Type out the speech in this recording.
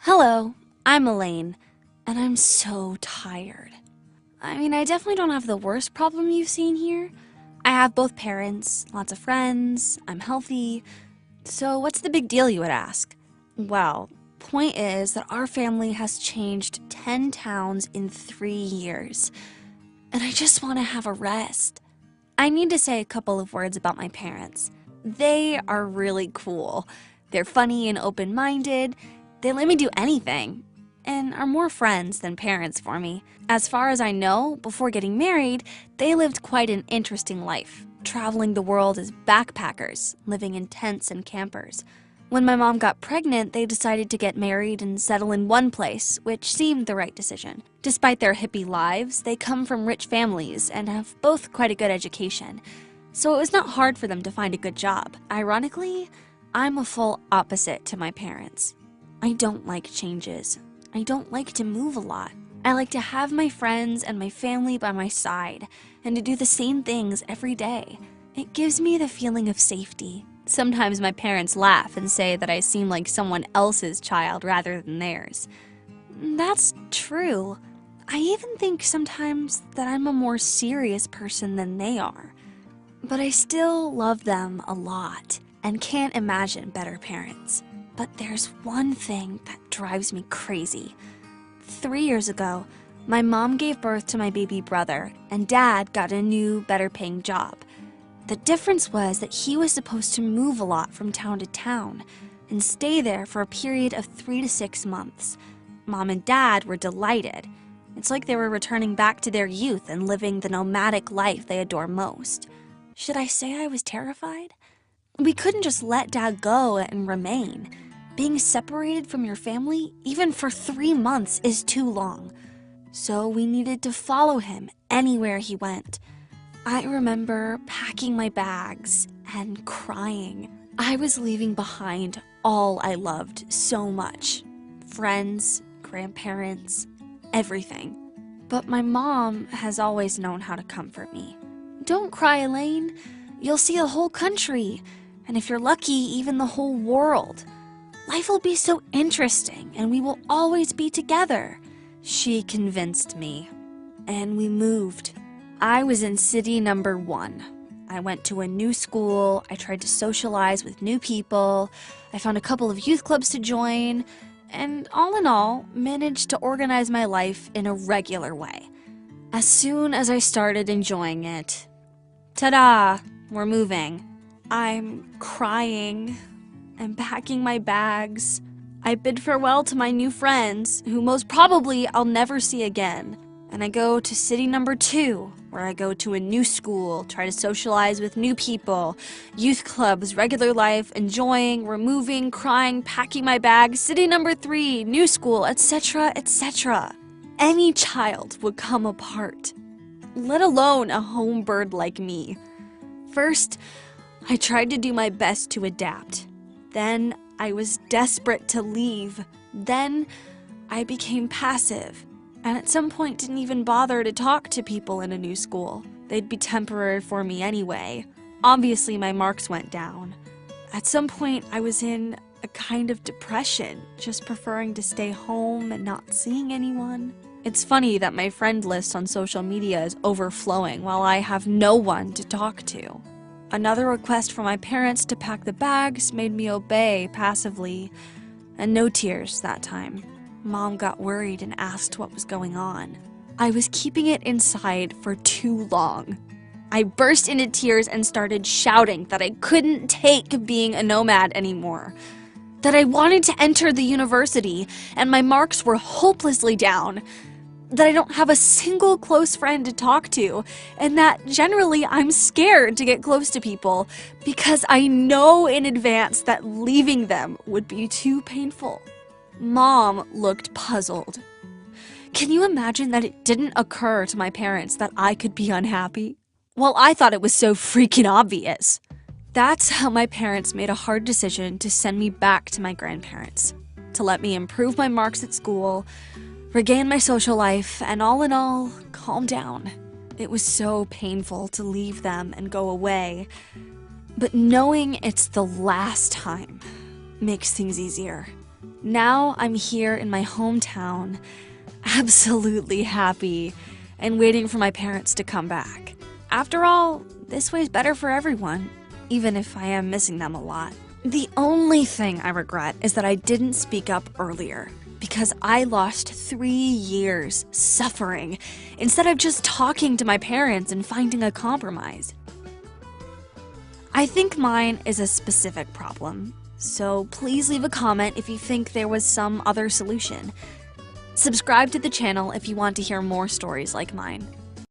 Hello, I'm Elaine, and I'm so tired. I definitely don't have the worst problem you've seen here. I have both parents, lots of friends, I'm healthy. So what's the big deal, you would ask? Well, point is that our family has changed 10 towns in 3 years, and I just want to have a rest. I need to say a couple of words about my parents. They are really cool. They're funny and open-minded. They let me do anything, and are more friends than parents for me. As far as I know, before getting married, they lived quite an interesting life, traveling the world as backpackers, living in tents and campers. When my mom got pregnant, they decided to get married and settle in one place, which seemed the right decision. Despite their hippie lives, they come from rich families and have both quite a good education, so it was not hard for them to find a good job. Ironically, I'm a full opposite to my parents. I don't like changes. I don't like to move a lot. I like to have my friends and my family by my side and to do the same things every day. It gives me the feeling of safety. Sometimes my parents laugh and say that I seem like someone else's child rather than theirs. That's true. I even think sometimes that I'm a more serious person than they are. But I still love them a lot and can't imagine better parents. But there's one thing that drives me crazy. 3 years ago, my mom gave birth to my baby brother, and Dad got a new, better-paying job. The difference was that he was supposed to move a lot from town to town and stay there for a period of 3 to 6 months. Mom and Dad were delighted. It's like they were returning back to their youth and living the nomadic life they adore most. Should I say I was terrified? We couldn't just let Dad go and remain. Being separated from your family, even for 3 months, is too long. So we needed to follow him anywhere he went. I remember packing my bags and crying. I was leaving behind all I loved so much. Friends, grandparents, everything. But my mom has always known how to comfort me. Don't cry, Elaine. You'll see a whole country. And if you're lucky, even the whole world. Life will be so interesting, and we will always be together. She convinced me, and we moved. I was in city number 1. I went to a new school, I tried to socialize with new people, I found a couple of youth clubs to join, and all in all, managed to organize my life in a regular way. As soon as I started enjoying it, ta-da, we're moving. I'm crying. I'm packing my bags. I bid farewell to my new friends, who most probably I'll never see again. And I go to city number 2, where I go to a new school, try to socialize with new people, youth clubs, regular life, enjoying, removing, crying, packing my bags. City number 3, new school, etc., etc. Any child would come apart, let alone a home bird like me. First, I tried to do my best to adapt. Then I was desperate to leave. Then I became passive, and at some point didn't even bother to talk to people in a new school. They'd be temporary for me anyway. Obviously, my marks went down. At some point, I was in a kind of depression, just preferring to stay home and not seeing anyone. It's funny that my friend list on social media is overflowing while I have no one to talk to. Another request from my parents to pack the bags made me obey passively, and no tears that time. Mom got worried and asked what was going on. I was keeping it inside for too long. I burst into tears and started shouting that I couldn't take being a nomad anymore, that I wanted to enter the university and my marks were hopelessly down, that I don't have a single close friend to talk to, and that generally I'm scared to get close to people because I know in advance that leaving them would be too painful. Mom looked puzzled. Can you imagine that it didn't occur to my parents that I could be unhappy? Well, I thought it was so freaking obvious. That's how my parents made a hard decision to send me back to my grandparents, to let me improve my marks at school, regain my social life, and all in all, calm down. It was so painful to leave them and go away, but knowing it's the last time makes things easier. Now I'm here in my hometown, absolutely happy, and waiting for my parents to come back. After all, this way's better for everyone, even if I am missing them a lot. The only thing I regret is that I didn't speak up earlier, because I lost 3 years suffering instead of just talking to my parents and finding a compromise. I think mine is a specific problem, so please leave a comment if you think there was some other solution. Subscribe to the channel if you want to hear more stories like mine.